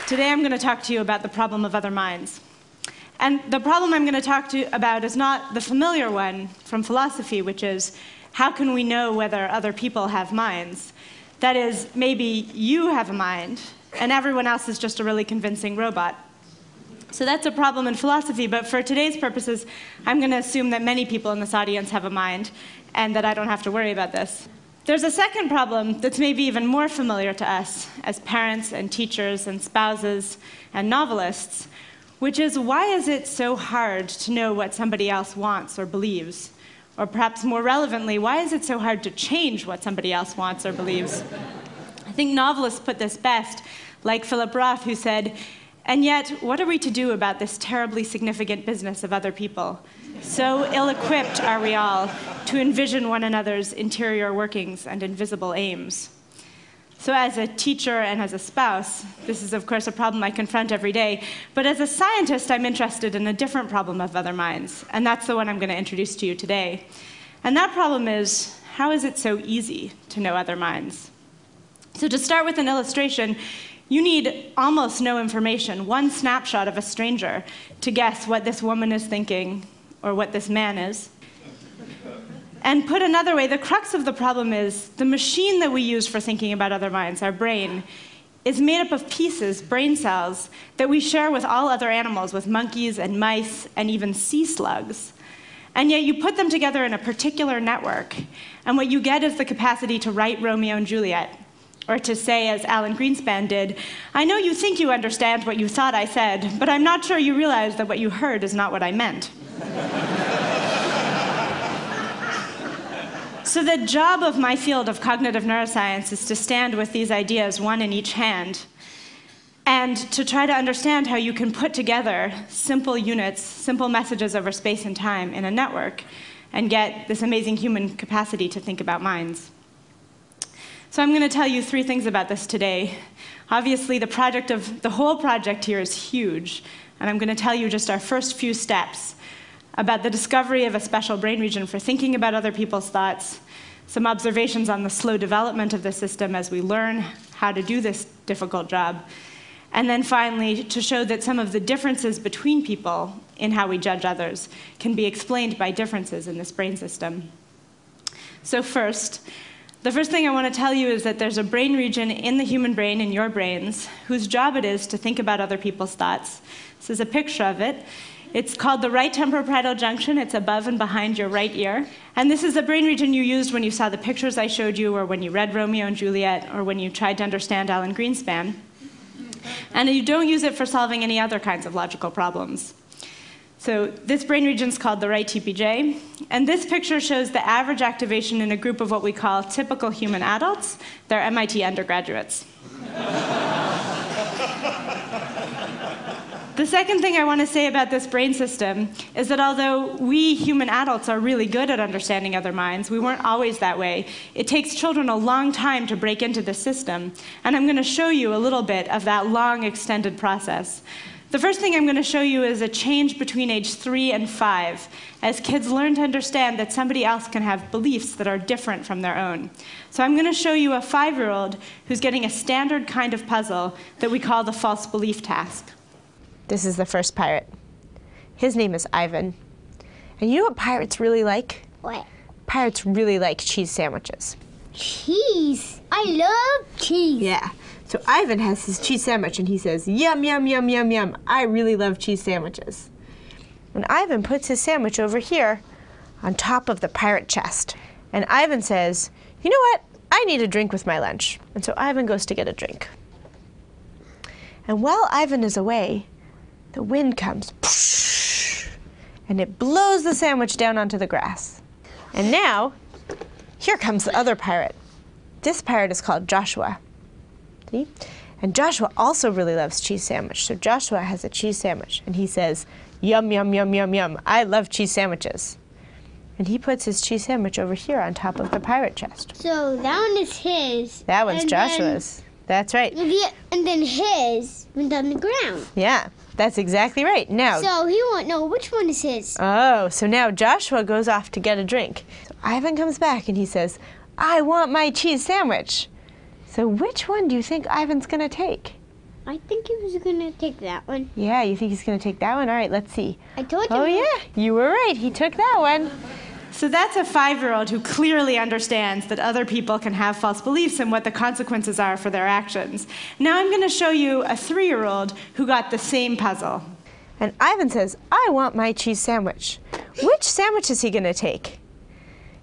Today I'm going to talk to you about the problem of other minds. And the problem I'm going to talk to you about is not the familiar one from philosophy, which is, how can we know whether other people have minds? That is, maybe you have a mind, and everyone else is just a really convincing robot. So that's a problem in philosophy, but for today's purposes, I'm going to assume that many people in this audience have a mind, and that I don't have to worry about this. There's a second problem that's maybe even more familiar to us as parents and teachers and spouses and novelists, which is, why is it so hard to know what somebody else wants or believes? Or perhaps more relevantly, why is it so hard to change what somebody else wants or believes? I think novelists put this best, like Philip Roth, who said, "And yet, what are we to do about this terribly significant business of other people? So ill-equipped are we all to envision one another's interior workings and invisible aims." So as a teacher and as a spouse, this is of course a problem I confront every day, but as a scientist, I'm interested in a different problem of other minds, and that's the one I'm going to introduce to you today. And that problem is, how is it so easy to know other minds? So to start with an illustration, you need almost no information, one snapshot of a stranger, to guess what this woman is thinking or what this man is. And put another way, the crux of the problem is the machine that we use for thinking about other minds, our brain, is made up of pieces, brain cells, that we share with all other animals, with monkeys and mice and even sea slugs. And yet you put them together in a particular network, and what you get is the capacity to write Romeo and Juliet, or to say, as Alan Greenspan did, "I know you think you understand what you thought I said, but I'm not sure you realize that what you heard is not what I meant." So the job of my field of cognitive neuroscience is to stand with these ideas, one in each hand, and to try to understand how you can put together simple units, simple messages over space and time in a network, and get this amazing human capacity to think about minds. So I'm going to tell you 3 things about this today. Obviously, the whole project here is huge, and I'm going to tell you just our first few steps about the discovery of a special brain region for thinking about other people's thoughts, some observations on the slow development of the system as we learn how to do this difficult job, and then finally to show that some of the differences between people in how we judge others can be explained by differences in this brain system. So the first thing I want to tell you is that there's a brain region in the human brain, in your brains, whose job it is to think about other people's thoughts. This is a picture of it. It's called the right temporoparietal junction. It's above and behind your right ear. And this is the brain region you used when you saw the pictures I showed you, or when you read Romeo and Juliet, or when you tried to understand Alan Greenspan. And you don't use it for solving any other kinds of logical problems. So this brain region is called the right TPJ. And this picture shows the average activation in a group of what we call typical human adults. They're MIT undergraduates. The second thing I want to say about this brain system is that although we human adults are really good at understanding other minds, we weren't always that way. It takes children a long time to break into the system, and I'm going to show you a little bit of that long, extended process. The first thing I'm going to show you is a change between age 3 and 5, as kids learn to understand that somebody else can have beliefs that are different from their own. So I'm going to show you a 5-year-old who's getting a standard kind of puzzle that we call the false belief task. This is the first pirate. His name is Ivan. And you know what pirates really like? What? Pirates really like cheese sandwiches. Cheese? I love cheese. Yeah. So Ivan has his cheese sandwich and he says, "Yum, yum, yum, yum, yum. I really love cheese sandwiches." And Ivan puts his sandwich over here on top of the pirate chest. And Ivan says, "You know what? I need a drink with my lunch." And so Ivan goes to get a drink. And while Ivan is away, the wind comes, and it blows the sandwich down onto the grass. And now, here comes the other pirate. This pirate is called Joshua. See? And Joshua also really loves cheese sandwich. So Joshua has a cheese sandwich, and he says, "Yum, yum, yum, yum, yum. I love cheese sandwiches." And he puts his cheese sandwich over here on top of the pirate chest. So that one is his. That one's Joshua's. That's right. And then his went on the ground. Yeah, that's exactly right. Now, So he won't know which one is his. oh, so now Joshua goes off to get a drink. So Ivan comes back and he says, I want my cheese sandwich. So which one do you think Ivan's going to take? I think he was going to take that one. Yeah, you think he's going to take that one? All right, let's see. I told you. Oh, yeah, you were right. He took that one. So that's a 5-year-old who clearly understands that other people can have false beliefs and what the consequences are for their actions. Now I'm going to show you a 3-year-old who got the same puzzle. And Ivan says, I want my cheese sandwich. Which sandwich is he going to take?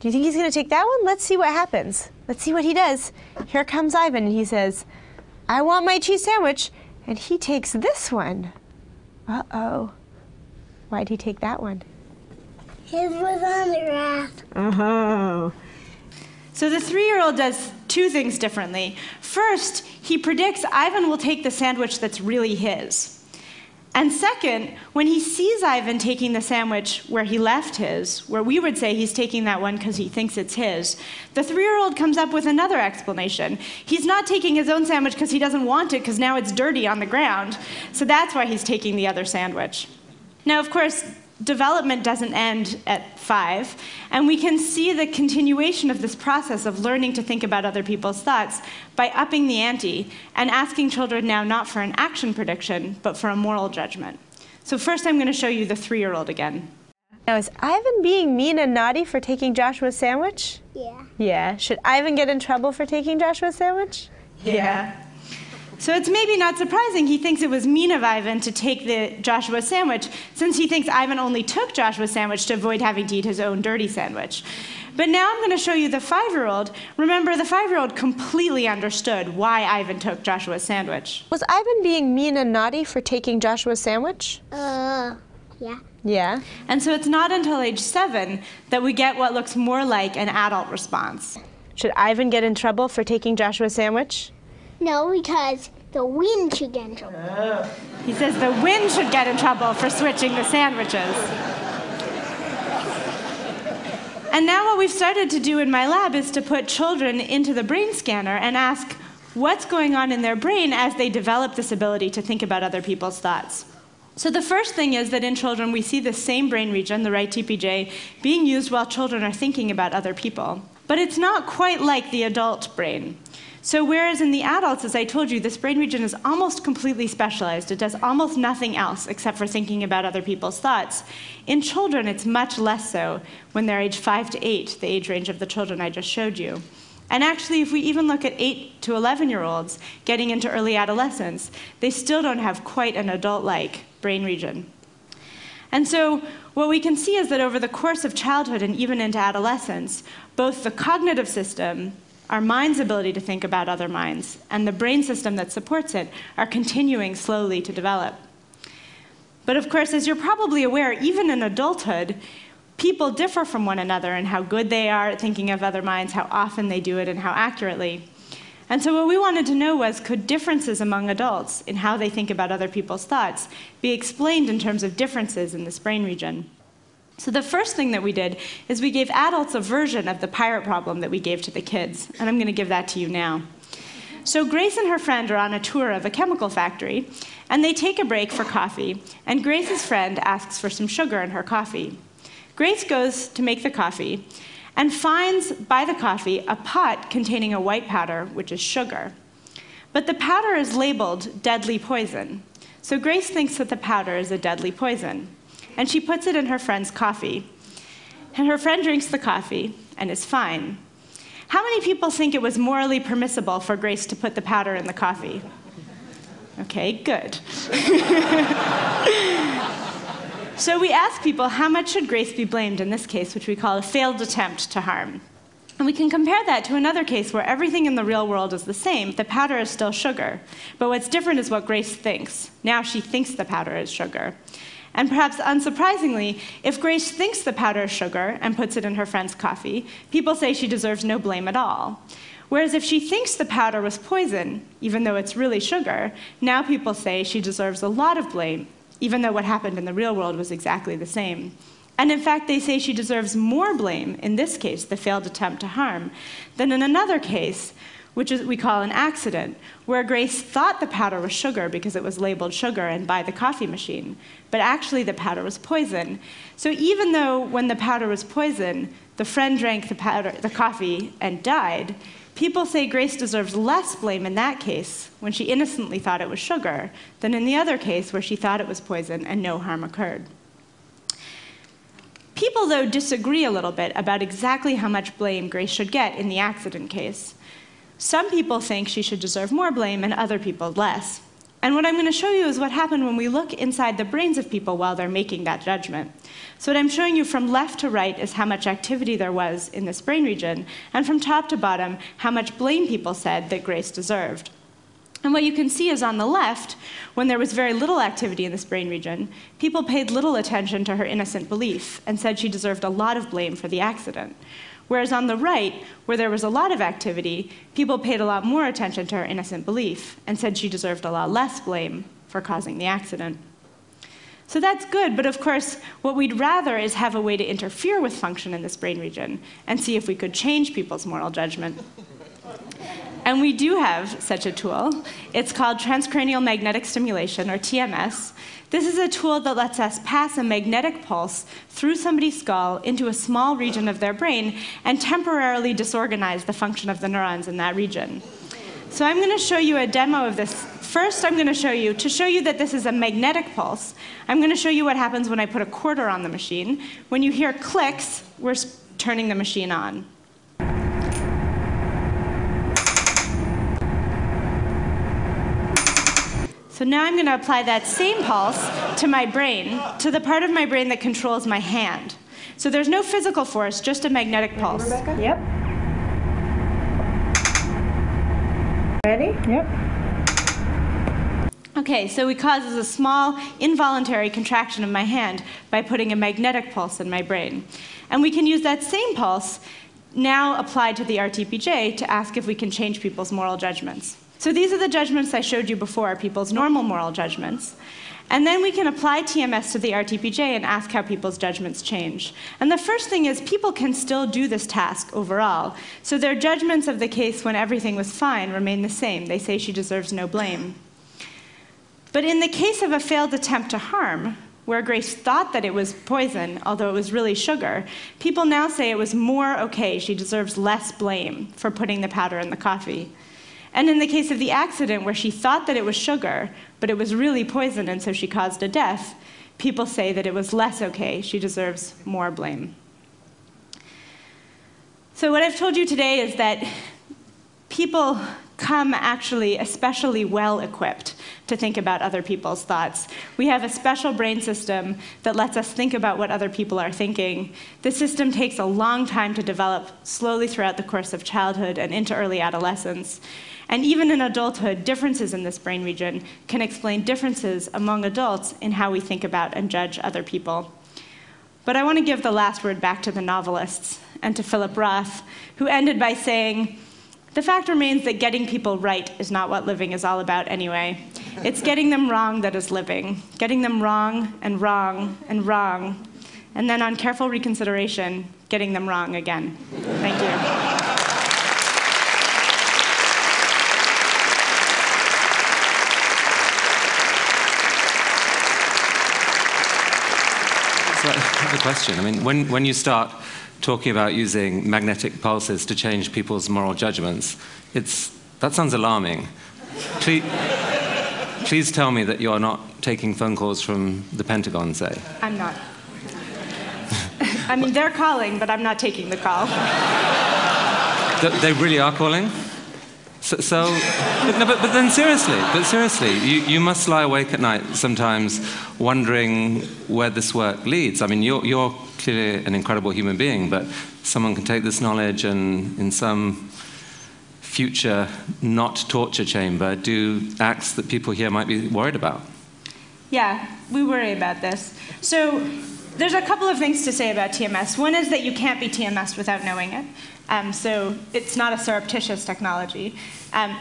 Do you think he's going to take that one? Let's see what happens. Let's see what he does. Here comes Ivan, and he says, I want my cheese sandwich. And he takes this one. Uh-oh. Why'd he take that one? His was on the ground. Oh. So the 3-year-old does 2 things differently. First, he predicts Ivan will take the sandwich that's really his. And second, when he sees Ivan taking the sandwich where he left his, where we would say he's taking that one because he thinks it's his, the 3-year-old comes up with another explanation. He's not taking his own sandwich because he doesn't want it because now it's dirty on the ground. So that's why he's taking the other sandwich. Now, of course, development doesn't end at 5, and we can see the continuation of this process of learning to think about other people's thoughts by upping the ante and asking children now not for an action prediction, but for a moral judgment. So first I'm going to show you the 3-year-old again. Now, is Ivan being mean and naughty for taking Joshua's sandwich? Yeah. Yeah. Should Ivan get in trouble for taking Joshua's sandwich? Yeah. So it's maybe not surprising he thinks it was mean of Ivan to take the Joshua sandwich, since he thinks Ivan only took Joshua's sandwich to avoid having to eat his own dirty sandwich. But now I'm going to show you the 5-year-old. Remember, the 5-year-old completely understood why Ivan took Joshua's sandwich. Was Ivan being mean and naughty for taking Joshua's sandwich? Yeah. Yeah. And so it's not until age 7 that we get what looks more like an adult response. Should Ivan get in trouble for taking Joshua's sandwich? No, because the wind should get in trouble. He says the wind should get in trouble for switching the sandwiches. And now what we've started to do in my lab is to put children into the brain scanner and ask what's going on in their brain as they develop this ability to think about other people's thoughts. So the first thing is that in children we see the same brain region, the right TPJ, being used while children are thinking about other people. But it's not quite like the adult brain. So whereas in the adults, as I told you, this brain region is almost completely specialized. It does almost nothing else except for thinking about other people's thoughts. In children, it's much less so when they're age 5 to 8, the age range of the children I just showed you. And actually, if we even look at 8 to 11-year-olds getting into early adolescence, they still don't have quite an adult-like brain region. And so what we can see is that over the course of childhood and even into adolescence, both the cognitive system, our mind's ability to think about other minds, and the brain system that supports it are continuing slowly to develop. But of course, as you're probably aware, even in adulthood, people differ from one another in how good they are at thinking of other minds, how often they do it, and how accurately. And so what we wanted to know was, could differences among adults in how they think about other people's thoughts be explained in terms of differences in this brain region? So the first thing that we did is we gave adults a version of the pirate problem that we gave to the kids, and I'm going to give that to you now. So Grace and her friend are on a tour of a chemical factory, and they take a break for coffee, and Grace's friend asks for some sugar in her coffee. Grace goes to make the coffee and finds by the coffee a pot containing a white powder, which is sugar. But the powder is labeled deadly poison. So Grace thinks that the powder is a deadly poison, and she puts it in her friend's coffee. And her friend drinks the coffee and is fine. How many people think it was morally permissible for Grace to put the powder in the coffee? Okay, good. So we ask people, how much should Grace be blamed in this case, which we call a failed attempt to harm? And we can compare that to another case where everything in the real world is the same. The powder is still sugar. But what's different is what Grace thinks. Now she thinks the powder is sugar. And perhaps unsurprisingly, if Grace thinks the powder is sugar and puts it in her friend's coffee, people say she deserves no blame at all. Whereas if she thinks the powder was poison, even though it's really sugar, now people say she deserves a lot of blame, even though what happened in the real world was exactly the same. And in fact, they say she deserves more blame, in this case, the failed attempt to harm, than in another case, which we call an accident, where Grace thought the powder was sugar because it was labeled sugar and by the coffee machine, but actually the powder was poison. So even though when the powder was poison, the friend drank the coffee and died, people say Grace deserves less blame in that case, when she innocently thought it was sugar, than in the other case where she thought it was poison and no harm occurred. People, though, disagree a little bit about exactly how much blame Grace should get in the accident case. Some people think she should deserve more blame and other people less. And what I'm going to show you is what happened when we look inside the brains of people while they're making that judgment. So what I'm showing you from left to right is how much activity there was in this brain region, and from top to bottom, how much blame people said that Grace deserved. And what you can see is on the left, when there was very little activity in this brain region, people paid little attention to her innocent belief and said she deserved a lot of blame for the accident. Whereas on the right, where there was a lot of activity, people paid a lot more attention to her innocent belief and said she deserved a lot less blame for causing the accident. So that's good, but of course, what we'd rather is have a way to interfere with function in this brain region and see if we could change people's moral judgment. And we do have such a tool. It's called transcranial magnetic stimulation, or TMS. This is a tool that lets us pass a magnetic pulse through somebody's skull into a small region of their brain and temporarily disorganize the function of the neurons in that region. So I'm going to show you a demo of this. First, I'm going to show you that this is a magnetic pulse, I'm going to show you what happens when I put a quarter on the machine. When you hear clicks, we're turning the machine on. So now I'm going to apply that same pulse to my brain, to the part of my brain that controls my hand. So there's no physical force, just a magnetic pulse. Rebecca? Yep. Ready? Yep. Okay, so it causes a small, involuntary contraction of my hand by putting a magnetic pulse in my brain. And we can use that same pulse, now applied to the RTPJ, to ask if we can change people's moral judgments. So these are the judgments I showed you before, people's normal moral judgments. And then we can apply TMS to the RTPJ and ask how people's judgments change. And the first thing is people can still do this task overall. So their judgments of the case when everything was fine remain the same. They say she deserves no blame. But in the case of a failed attempt to harm, where Grace thought that it was poison, although it was really sugar, people now say it was more okay, she deserves less blame for putting the powder in the coffee. And in the case of the accident, where she thought that it was sugar, but it was really poison and so she caused a death, people say that it was less okay, she deserves more blame. So what I've told you today is that people come actually especially well equipped to think about other people's thoughts. We have a special brain system that lets us think about what other people are thinking. This system takes a long time to develop, slowly throughout the course of childhood and into early adolescence. And even in adulthood, differences in this brain region can explain differences among adults in how we think about and judge other people. But I want to give the last word back to the novelists and to Philip Roth, who ended by saying, "The fact remains that getting people right is not what living is all about anyway. It's getting them wrong that is living, getting them wrong and wrong and wrong, and then on careful reconsideration, getting them wrong again." Thank you. So I have a question. I mean, when you start talking about using magnetic pulses to change people's moral judgments, that sounds alarming. Please tell me that you're not taking phone calls from the Pentagon, say. I'm not. I mean, they're calling, but I'm not taking the call. They really are calling? But then seriously, you must lie awake at night sometimes wondering where this work leads. I mean, you're clearly an incredible human being, but someone can take this knowledge and in some future not torture chamber do acts that people here might be worried about. Yeah, we worry about this. So there's a couple of things to say about TMS. One is that you can't be TMS without knowing it. So it's not a surreptitious technology.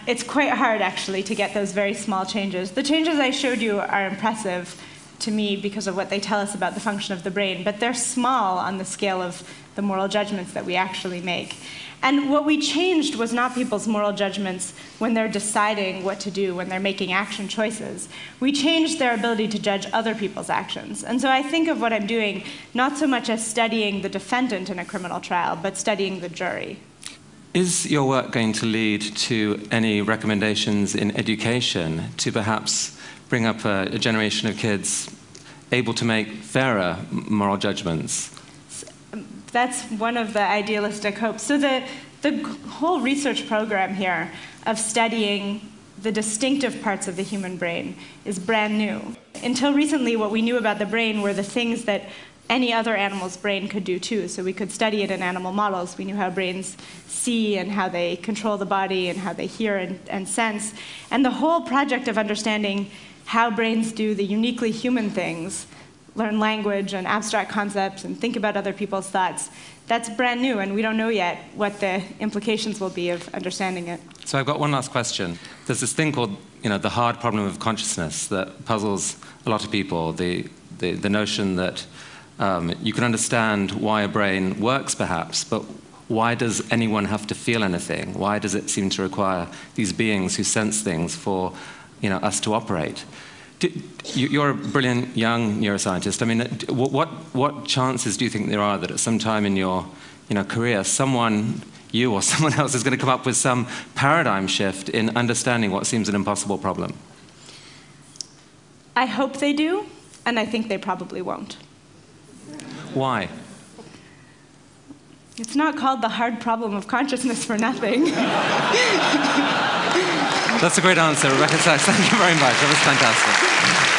It's quite hard, actually, to get those very small changes. The changes I showed you are impressive to me because of what they tell us about the function of the brain, but they're small on the scale of the moral judgments that we actually make. And what we changed was not people's moral judgments when they're deciding what to do, when they're making action choices. We changed their ability to judge other people's actions. And so I think of what I'm doing not so much as studying the defendant in a criminal trial, but studying the jury. Is your work going to lead to any recommendations in education to perhaps bring up a generation of kids able to make fairer moral judgments? That's one of the idealistic hopes. So the whole research program here of studying the distinctive parts of the human brain is brand new. Until recently, what we knew about the brain were the things that any other animal's brain could do too. So we could study it in animal models. We knew how brains see and how they control the body and how they hear and sense. And the whole project of understanding how brains do the uniquely human things, learn language and abstract concepts and think about other people's thoughts, that's brand new, and we don't know yet what the implications will be of understanding it. So I've got one last question. There's this thing called, the hard problem of consciousness that puzzles a lot of people, the notion that you can understand why a brain works, perhaps, but why does anyone have to feel anything? Why does it seem to require these beings who sense things for us to operate? You're a brilliant young neuroscientist. I mean, what chances do you think there are that at some time in your career, you or someone else is going to come up with some paradigm shift in understanding what seems an impossible problem? I hope they do, and I think they probably won't. Why? It's not called the hard problem of consciousness for nothing. That's a great answer, Rebekka Saks. Thank you very much. That was fantastic.